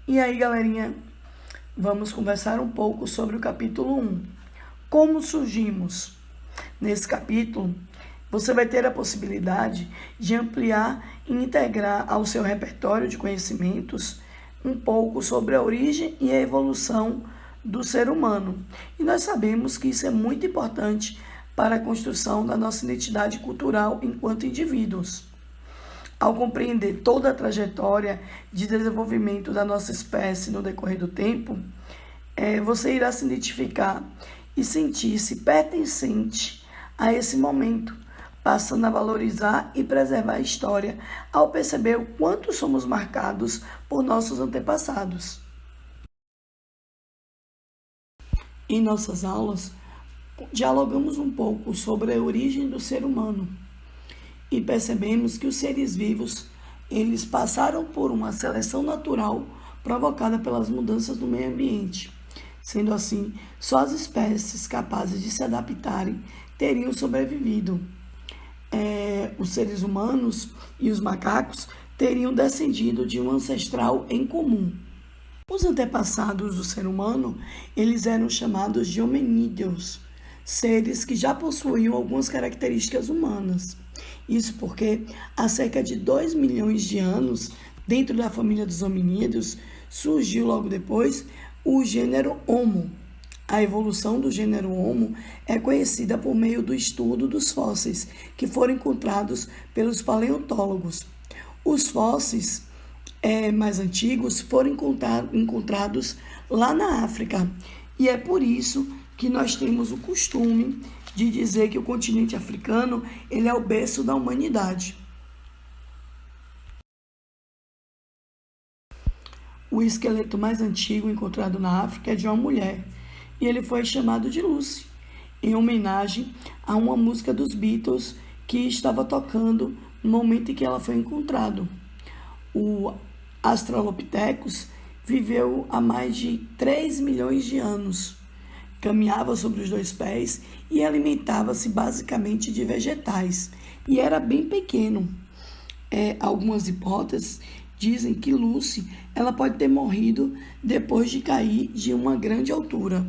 E aí, galerinha, vamos conversar um pouco sobre o capítulo 1. Como surgimos? Nesse capítulo, você vai ter a possibilidade de ampliar e integrar ao seu repertório de conhecimentos um pouco sobre a origem e a evolução do ser humano. E nós sabemos que isso é muito importante para a construção da nossa identidade cultural enquanto indivíduos. Ao compreender toda a trajetória de desenvolvimento da nossa espécie no decorrer do tempo, você irá se identificar e sentir-se pertencente a esse momento, passando a valorizar e preservar a história ao perceber o quanto somos marcados por nossos antepassados. Em nossas aulas, dialogamos um pouco sobre a origem do ser humano e percebemos que os seres vivos, eles passaram por uma seleção natural provocada pelas mudanças do meio ambiente. Sendo assim, só as espécies capazes de se adaptarem teriam sobrevivido. Os seres humanos e os macacos teriam descendido de um ancestral em comum. Os antepassados do ser humano, eles eram chamados de hominídeos, seres que já possuíam algumas características humanas. Isso porque há cerca de 2 milhões de anos, dentro da família dos hominídeos, surgiu logo depois o gênero Homo. A evolução do gênero Homo é conhecida por meio do estudo dos fósseis que foram encontrados pelos paleontólogos. Os fósseis mais antigos foram encontrados lá na África, e é por isso que nós temos o costume de dizer que o continente africano ele é o berço da humanidade. O esqueleto mais antigo encontrado na África é de uma mulher, e ele foi chamado de Lucy, em homenagem a uma música dos Beatles que estava tocando no momento em que ela foi encontrada. O Australopithecus viveu há mais de 3 milhões de anos. Caminhava sobre os 2 pés e alimentava-se basicamente de vegetais. E era bem pequeno. Algumas hipóteses dizem que Lucy ela pode ter morrido depois de cair de uma grande altura.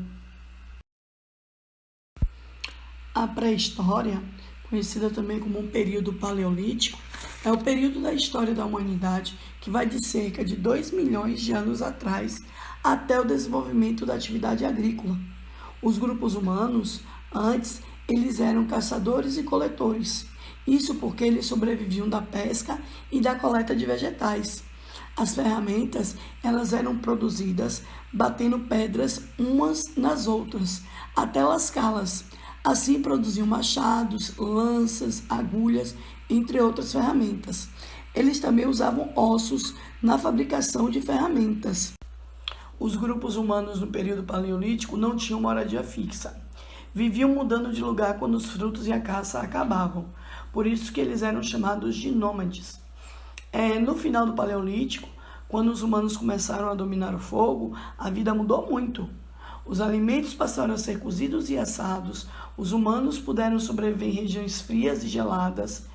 A pré-história, conhecida também como um período paleolítico, é o período da história da humanidade que vai de cerca de 2 milhões de anos atrás até o desenvolvimento da atividade agrícola. Os grupos humanos, antes, eles eram caçadores e coletores. Isso porque eles sobreviviam da pesca e da coleta de vegetais. As ferramentas, elas eram produzidas batendo pedras umas nas outras, até lascá-las. Assim produziam machados, lanças, agulhas, entre outras ferramentas. Eles também usavam ossos na fabricação de ferramentas. Os grupos humanos no período paleolítico não tinham moradia fixa. Viviam mudando de lugar quando os frutos e a caça acabavam. Por isso que eles eram chamados de nômades. No final do paleolítico, quando os humanos começaram a dominar o fogo, a vida mudou muito. Os alimentos passaram a ser cozidos e assados, os humanos puderam sobreviver em regiões frias e geladas,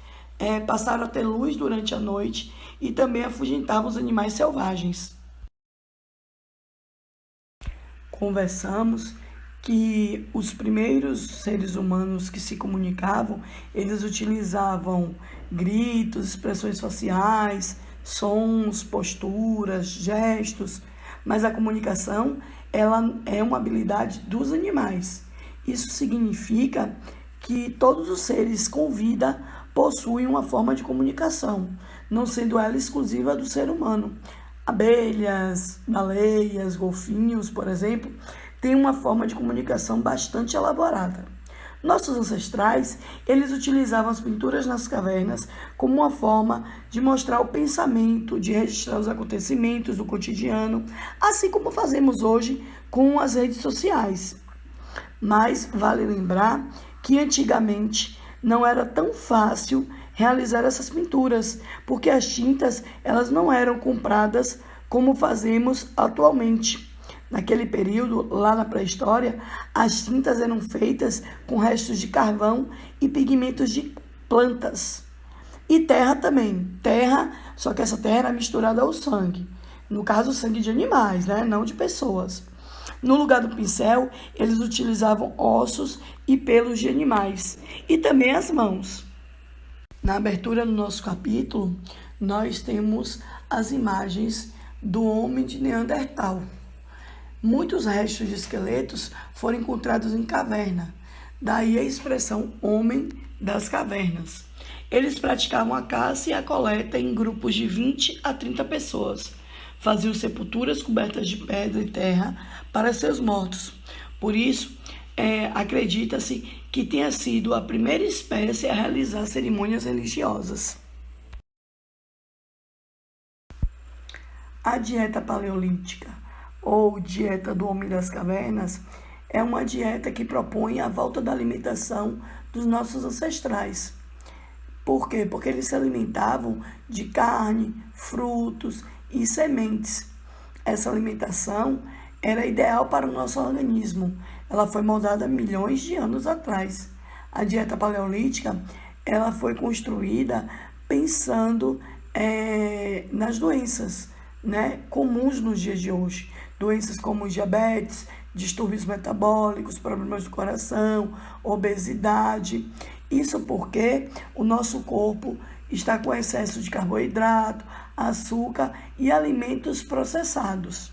passaram a ter luz durante a noite e também afugentavam os animais selvagens. Conversamos que os primeiros seres humanos que se comunicavam, eles utilizavam gritos, expressões faciais, sons, posturas, gestos, mas a comunicação ela é uma habilidade dos animais. Isso significa que todos os seres com vida possuem uma forma de comunicação, não sendo ela exclusiva do ser humano. Abelhas, baleias, golfinhos, por exemplo, têm uma forma de comunicação bastante elaborada. Nossos ancestrais, eles utilizavam as pinturas nas cavernas como uma forma de mostrar o pensamento, de registrar os acontecimentos do cotidiano, assim como fazemos hoje com as redes sociais. Mas vale lembrar que antigamente não era tão fácil realizar essas pinturas, porque as tintas elas não eram compradas como fazemos atualmente. Naquele período, lá na pré-história, as tintas eram feitas com restos de carvão e pigmentos de plantas. E terra também. Terra, só que essa terra era misturada ao sangue. No caso, sangue de animais, né? Não de pessoas. No lugar do pincel, eles utilizavam ossos e pelos de animais e também as mãos. Na abertura do nosso capítulo, nós temos as imagens do homem de Neandertal. Muitos restos de esqueletos foram encontrados em caverna, daí a expressão homem das cavernas. Eles praticavam a caça e a coleta em grupos de 20 a 30 pessoas. Faziam sepulturas cobertas de pedra e terra para seus mortos. Por isso, acredita-se que tenha sido a primeira espécie a realizar cerimônias religiosas. A dieta paleolítica, ou dieta do homem das cavernas, é uma dieta que propõe a volta da alimentação dos nossos ancestrais. Por quê? Porque eles se alimentavam de carne, frutos e sementes. Essa alimentação era ideal para o nosso organismo. Ela foi moldada milhões de anos atrás. A dieta paleolítica, ela foi construída pensando nas doenças, né, comuns nos dias de hoje. Doenças como diabetes, distúrbios metabólicos, problemas do coração, obesidade. Isso porque o nosso corpo está com excesso de carboidrato, açúcar e alimentos processados.